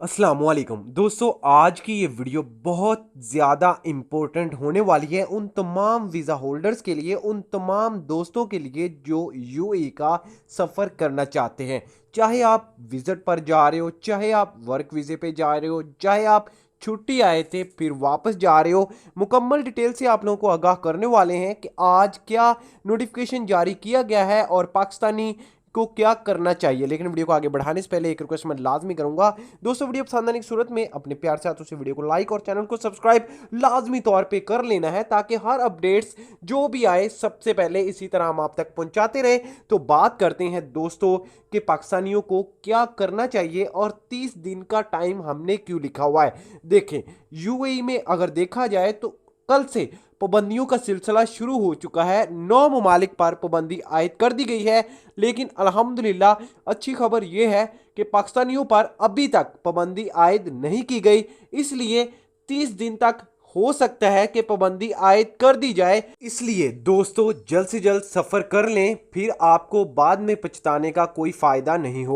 अस्सलामुअलैकुम दोस्तों, आज की ये वीडियो बहुत ज़्यादा इम्पोर्टेंट होने वाली है उन तमाम वीज़ा होल्डर्स के लिए, उन तमाम दोस्तों के लिए जो यूएई का सफ़र करना चाहते हैं। चाहे आप विज़िट पर जा रहे हो, चाहे आप वर्क वीज़े पे जा रहे हो, चाहे आप छुट्टी आए थे फिर वापस जा रहे हो, मुकम्मल डिटेल से आप लोगों को आगाह करने वाले हैं कि आज क्या नोटिफिकेशन जारी किया गया है और पाकिस्तानी को क्या करना चाहिए। लेकिन वीडियो को आगे बढ़ाने से पहले एक रिक्वेस्ट मैं लाजमी करूंगा दोस्तों, वीडियो पसंद आने की सूरत में अपने प्यार से हाथों से वीडियो को लाइक और चैनल को सब्सक्राइब लाजमी तौर पे कर लेना है, ताकि हर अपडेट्स जो भी आए सबसे पहले इसी तरह हम आप तक पहुंचाते रहे। तो बात करते हैं दोस्तों कि पाकिस्तानियों को क्या करना चाहिए और 30 दिन का टाइम हमने क्यों लिखा हुआ है। देखें, यूएई में अगर देखा जाए तो कल से पाबंदियों का सिलसिला शुरू हो चुका है। 9 ममालिक पर पाबंदी आयद कर दी गई है, लेकिन अल्हम्दुलिल्लाह अच्छी खबर यह है कि पाकिस्तानियों पर अभी तक पाबंदी आयद नहीं की गई। इसलिए 30 दिन तक हो सकता है कि पाबंदी आयद कर दी जाए। इसलिए दोस्तों जल्द से जल्द सफ़र कर लें, फिर आपको बाद में पछताने का कोई फ़ायदा नहीं हो।